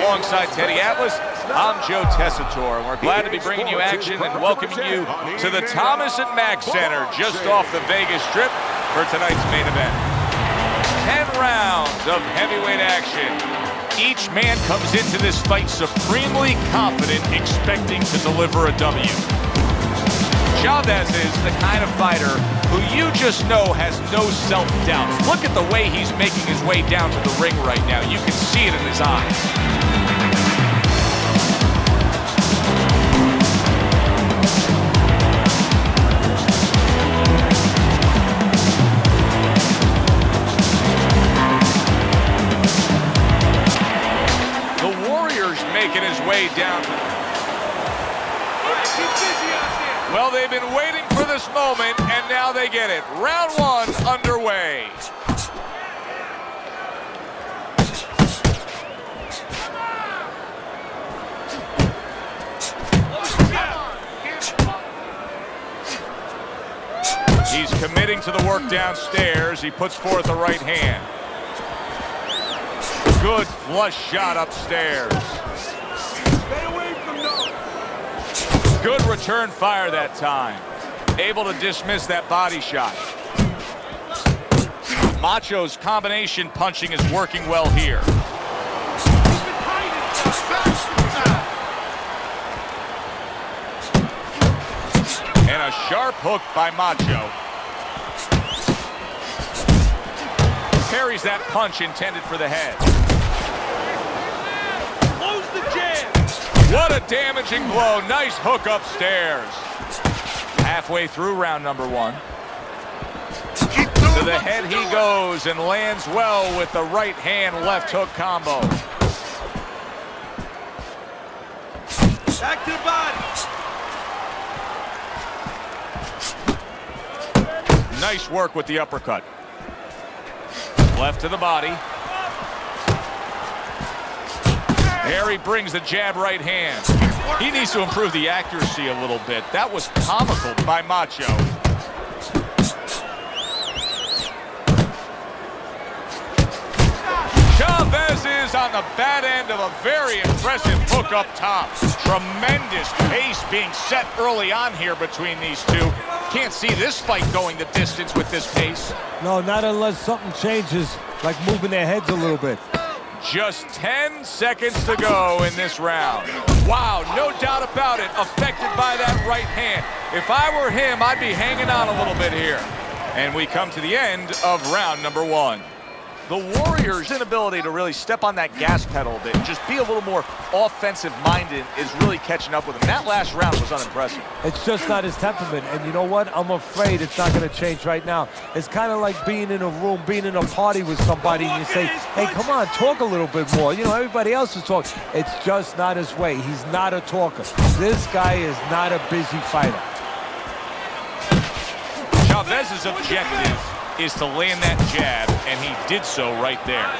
Alongside Teddy Atlas, I'm Joe Tessitore, and we're glad to be bringing you action and welcoming you to the Thomas & Mack Center just off the Vegas Strip for tonight's main event. 10 rounds of heavyweight action. Each man comes into this fight supremely confident, expecting to deliver a W. Chavez is the kind of fighter who you just know has no self-doubt. Look at the way he's making his way down to the ring right now. You can see it in his eyes. The Warrior's making his way down to well, they've been waiting for this moment, and now they get it. Round one underway. He's committing to the work downstairs. He puts forth the right hand. Good flush shot upstairs. Good return fire that time. Able to dismiss that body shot. Macho's combination punching is working well here. And a sharp hook by Macho. Parries that punch intended for the head. Close the jab. What a damaging blow. Nice hook upstairs. Halfway through round number one. To the head he goes and lands well with the right hand left hook combo. Back to the body. Nice work with the uppercut. Left to the body. There he brings the jab right hand. He needs to improve the accuracy a little bit. That was comical by Macho. Chavez is on the bad end of a very impressive hook up top. Tremendous pace being set early on here between these two. Can't see this fight going the distance with this pace. No, not unless something changes, like moving their heads a little bit. Just 10 seconds to go in this round. Wow, no doubt about it, affected by that right hand. If I were him, I'd be hanging on a little bit here. And we come to the end of round number one. The Warriors' inability to really step on that gas pedal a bit, just be a little more offensive-minded is really catching up with him. That last round was unimpressive. It's just not his temperament, and you know what? I'm afraid it's not going to change right now. It's kind of like being in a room, being in a party with somebody, and you say, hey, come on, talk a little bit more. You know, everybody else is talking. It's just not his way. He's not a talker. This guy is not a busy fighter. Chavez's objective is to land that jab, and he did so right there.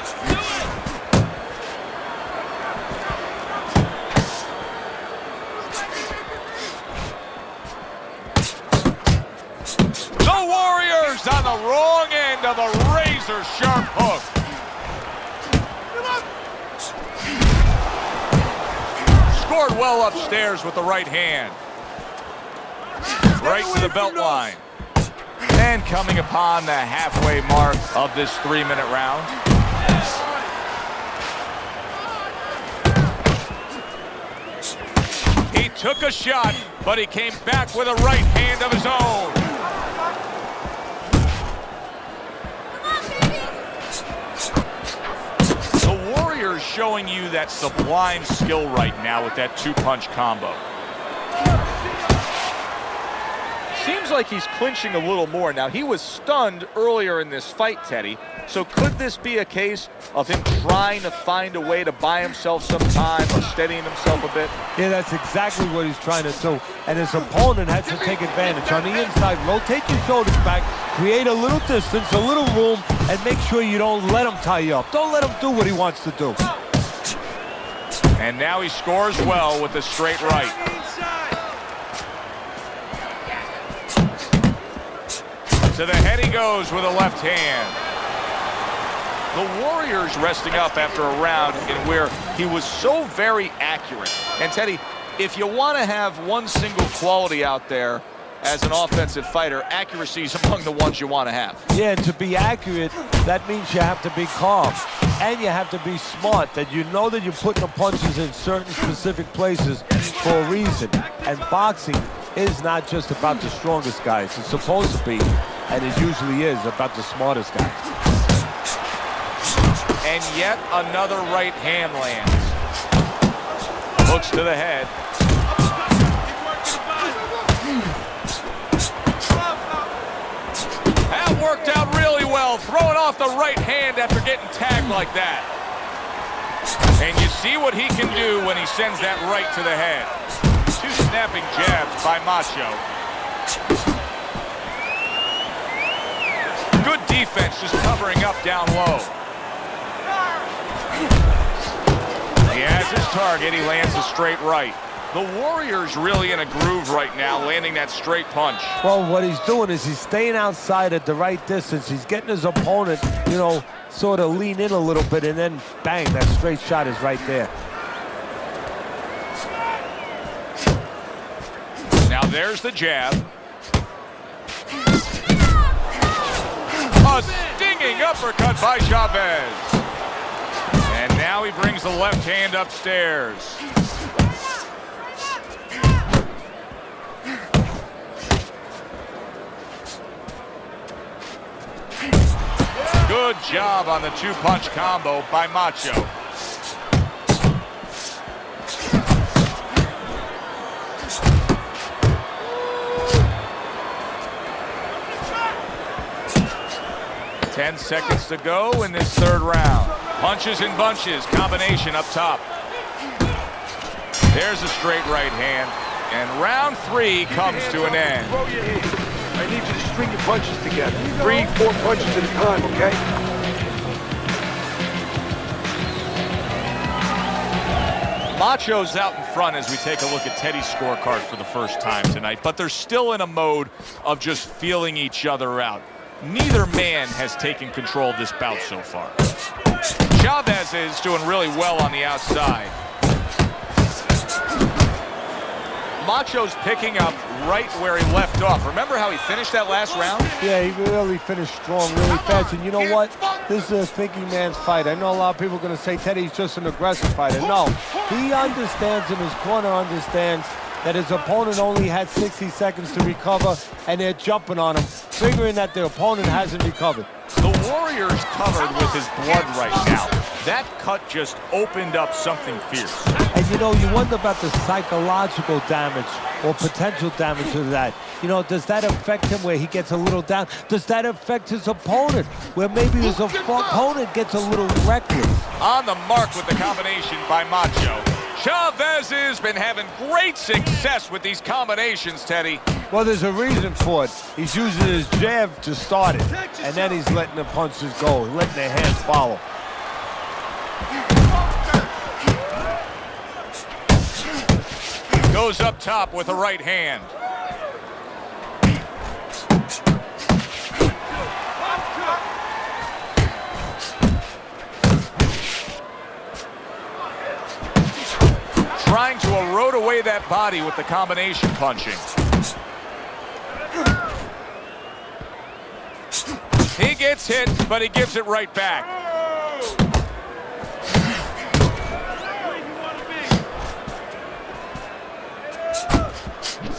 The Warriors on the wrong end of a razor-sharp hook. Scored well upstairs with the right hand. Right to the belt line. And coming upon the halfway mark of this 3-minute round. He took a shot, but he came back with a right hand of his own. The Warriors showing you that sublime skill right now with that two-punch combo. Seems like he's clinching a little more. Now, he was stunned earlier in this fight, Teddy. So could this be a case of him trying to find a way to buy himself some time or steadying himself a bit? Yeah, that's exactly what he's trying to do. And his opponent has to take advantage. On the inside, rotate your shoulders back, create a little distance, a little room, and make sure you don't let him tie you up. Don't let him do what he wants to do. And now he scores well with the straight right. To the head he goes with a left hand. The Warriors resting up after a round in where he was so very accurate. And Teddy, if you want to have one single quality out there as an offensive fighter, accuracy is among the ones you want to have. Yeah, and to be accurate, that means you have to be calm. And you have to be smart, that you know that you're putting the punches in certain specific places for a reason. And boxing is not just about the strongest guys. It's supposed to be, and it usually is, about the smartest guys. And yet another right hand lands. Hooks to the head. That worked out really well, throwing off the right hand after getting tagged like that. And you see what he can do when he sends that right to the head. Two snapping jabs by Macho. Good defense, just covering up down low. He has his target. He lands a straight right. The Warrior's really in a groove right now, landing that straight punch. Well, what he's doing is he's staying outside at the right distance. He's getting his opponent, you know, sort of lean in a little bit, and then bang, that straight shot is right there. Now there's the jab. A stinging uppercut by Chavez. And now he brings the left hand upstairs. Good job on the two-punch combo by Macho. Ten seconds to go in this third round. Punches and bunches, combination up top. There's a straight right hand, and round three comes to an end. Throw your hands. I need you to string your punches together. 3-4 punches at a time, okay? Macho's out in front as we take a look at Teddy's scorecard for the first time tonight, but they're still in a mode of just feeling each other out. Neither man has taken control of this bout so far. Chavez is doing really well on the outside. Macho's picking up right where he left off. Remember how he finished that last round? Yeah, he really finished strong, really fast. And you know what? This is a thinking man's fight. I know a lot of people are going to say Teddy's just an aggressive fighter. No, he understands, and his corner understands, that his opponent only had 60 seconds to recover, and they're jumping on him, figuring that the opponent hasn't recovered. The Warrior's covered with his blood right now. That cut just opened up something fierce. And you know, you wonder about the psychological damage or potential damage of that. You know, does that affect him where he gets a little down? Does that affect his opponent where maybe his opponent gets a little reckless? On the mark with the combination by Macho. Chavez has been having great success with these combinations, Teddy. Well, there's a reason for it. He's using his jab to start it, and then he's letting the punches go, letting the hands follow. Goes up top with a right hand. Trying to erode away that body with the combination punching. He gets hit, but he gives it right back.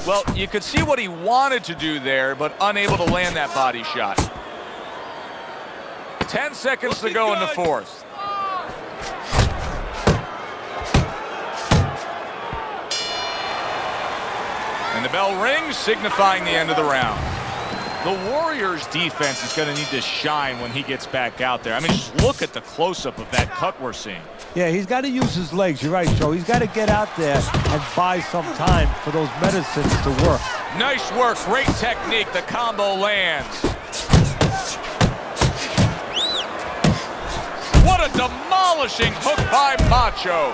Well, you could see what he wanted to do there, but unable to land that body shot. 10 seconds to go in the fourth. And the bell rings, signifying the end of the round. The Warriors' defense is going to need to shine when he gets back out there. I mean, just look at the close-up of that cut we're seeing. Yeah, he's got to use his legs. You're right, Joe. He's got to get out there and buy some time for those medicines to work. Nice work. Great technique. The combo lands. What a demolishing hook by Macho.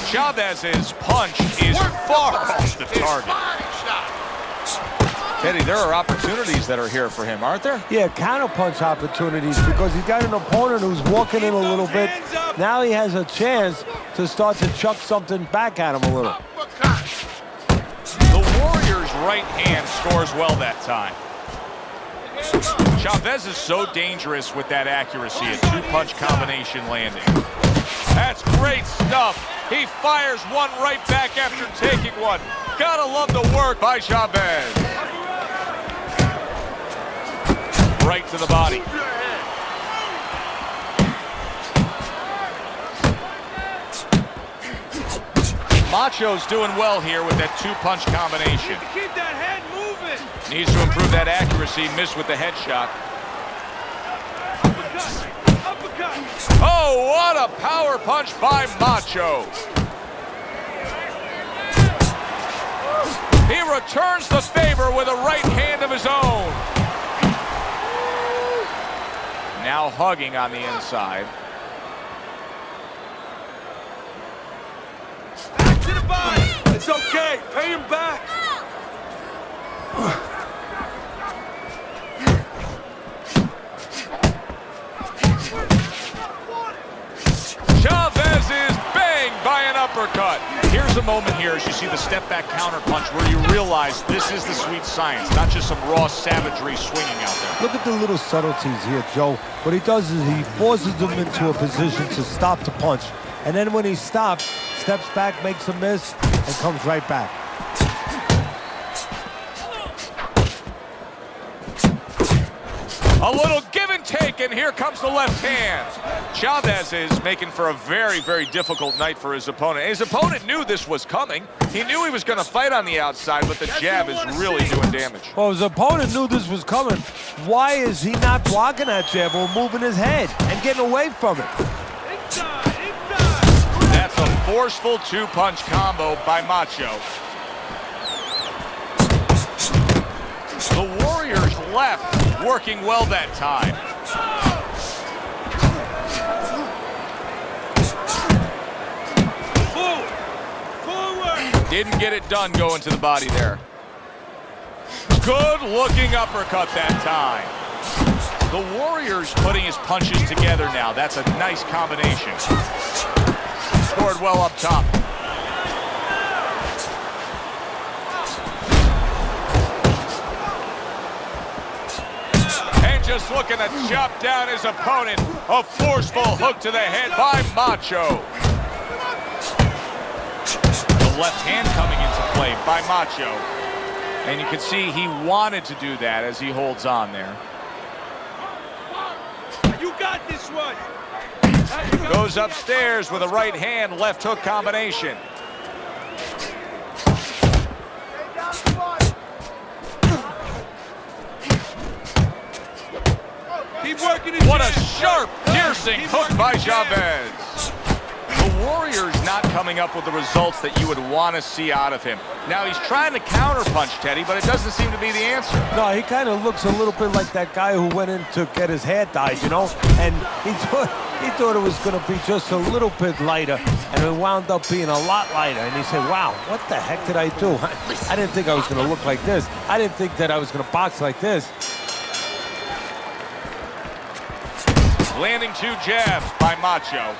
Chavez's punch is far off the target. Teddy, there are opportunities that are here for him, aren't there? Yeah, counterpunch opportunities because he's got an opponent who's walking in a little bit. Now he has a chance to start to chuck something back at him a little. The Warriors' right hand scores well that time. Chavez is so dangerous with that accuracy, a two-punch combination landing. That's great stuff. He fires one right back after taking one. Gotta love the work by Chavez. Right to the body. Macho's doing well here with that two-punch combination. Keep that head moving. Needs to improve that accuracy. Missed with the headshot. Oh, what a power punch by Macho. He returns the favor with a right hand of his own. Now hugging on the inside. Back to the body. It's okay. Pay him back. Chavez is banged by an uppercut. Here's a moment here as you see the step-back counterpunch where you realize this is the sweet science, not just some raw savagery swinging out there. Look at the little subtleties here, Joe. What he does is he forces them into a position to stop the punch. And then when he stops, steps back, makes a miss, and comes right back. A little give and take, and here comes the left hand. Chavez is making for a very, very difficult night for his opponent. His opponent knew this was coming. He knew he was going to fight on the outside, but the jab is really doing damage. Well, his opponent knew this was coming. Why is he not blocking that jab or moving his head and getting away from it? That's a forceful two-punch combo by Macho. The Warriors left working well that time. Forward. Didn't get it done going to the body there. Good looking uppercut that time. The Warriors putting his punches together now. That's a nice combination. Scored well up top. Just looking to chop down his opponent. A forceful hook to the head by Macho. The left hand coming into play by Macho. And you can see he wanted to do that as he holds on there. You got this one. Goes upstairs with a right hand, left hook combination. What a sharp, piercing hook by Chavez. The Warriors not coming up with the results that you would want to see out of him. Now he's trying to counterpunch Teddy, but it doesn't seem to be the answer. No, he kind of looks a little bit like that guy who went in to get his hair dyed, you know? And he thought it was going to be just a little bit lighter, and it wound up being a lot lighter. And he said, wow, what the heck did I do? I didn't think I was going to look like this. I didn't think that I was going to box like this. Landing two jabs by Macho.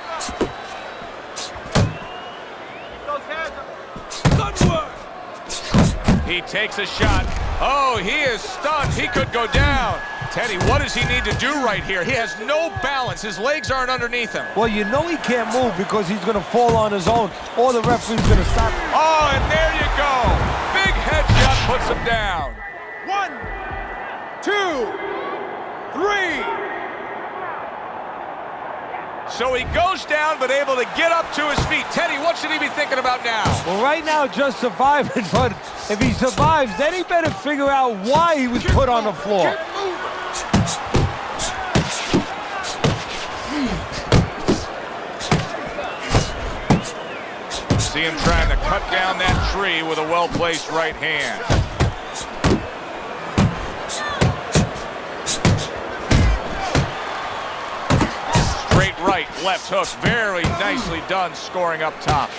He takes a shot. Oh, he is stunned. He could go down. Teddy, what does he need to do right here? He has no balance. His legs aren't underneath him. Well, you know he can't move because he's going to fall on his own, or the referee's going to stop. Oh, and there you go. Big headshot puts him down. 1, 2, 3. So he goes down, but able to get up to his feet. Teddy, what should he be thinking about now? Well, right now, just surviving, but if he survives, then he better figure out why he was put on the floor. See him trying to cut down that tree with a well-placed right hand. Right, left hook, very nicely done, scoring up top.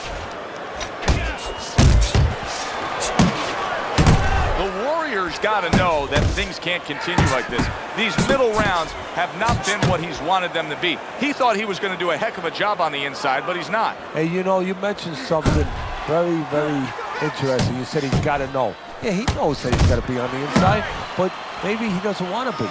The Warriors got to know that things can't continue like this. These middle rounds have not been what he's wanted them to be. He thought he was going to do a heck of a job on the inside, but he's not. Hey, you know, you mentioned something very, very interesting. You said he's got to know. Yeah, he knows that he's got to be on the inside, but maybe he doesn't want to be.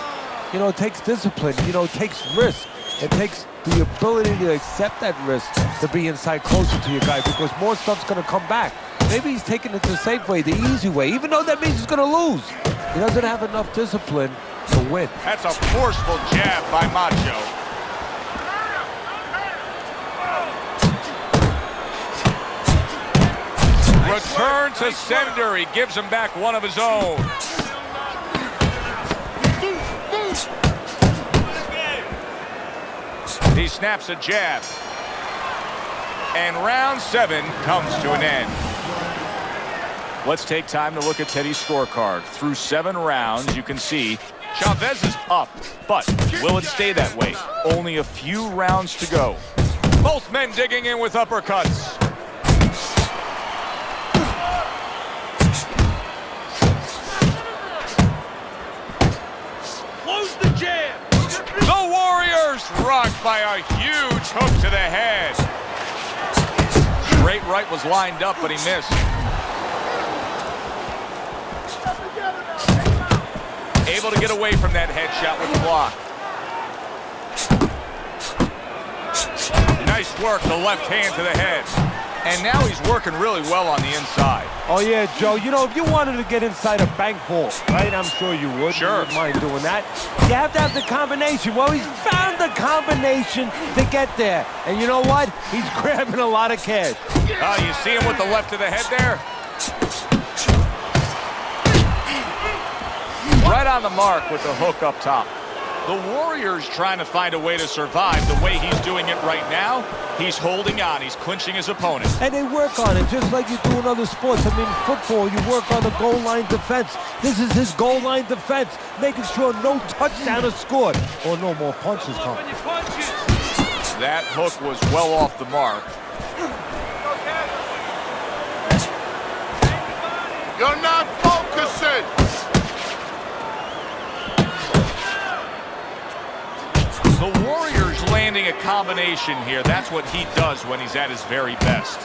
You know, it takes discipline. You know, it takes risk. It takes the ability to accept that risk to be inside closer to your guy, because more stuff's going to come back. Maybe he's taking it the safe way, the easy way, even though that means he's going to lose. He doesn't have enough discipline to win. That's a forceful jab by Macho. Return to sender. He gives him back one of his own. He snaps a jab. And round 7 comes to an end. Let's take time to look at Teddy's scorecard. Through 7 rounds, you can see Chavez is up, but will it stay that way? Only a few rounds to go. Both men digging in with uppercuts. Close the jab. The Warriors rocked by a huge hook to the head. Straight right was lined up, but he missed. Able to get away from that headshot with the block. Nice work, the left hand to the head. And now he's working really well on the inside. Oh, yeah, Joe. You know, if you wanted to get inside a bank vault, right, I'm sure you would. Sure. You wouldn't mind doing that. You have to have the combination. Well, he's found the combination to get there. And you know what? He's grabbing a lot of cash. You see him with the left to the head there? Right on the mark with the hook up top. The Warriors trying to find a way to survive. The way he's doing it right now, he's holding on. He's clinching his opponent. And they work on it just like you do in other sports. I mean, football, you work on the goal line defense. This is his goal line defense, making sure no touchdown is scored or no more punches come. That hook was well off the mark. You're not focusing. The Warriors landing a combination here. That's what he does when he's at his very best.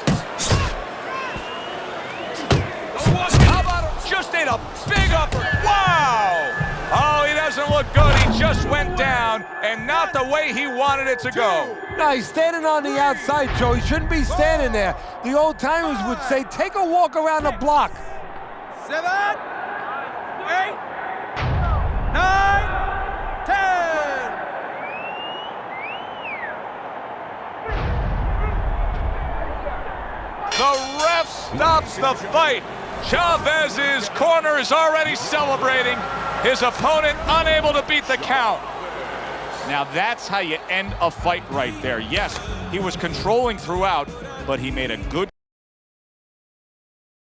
How about just ate a big upper? Wow! Oh, he doesn't look good. He just went down, and not the way he wanted it to go. No, he's standing on the outside, Joe. He shouldn't be standing there. The old timers would say, take a walk around the block. 7, 8, 9, 10. The ref stops the fight. Chavez's corner is already celebrating. His opponent unable to beat the count. Now that's how you end a fight right there. Yes, he was controlling throughout, but he made a good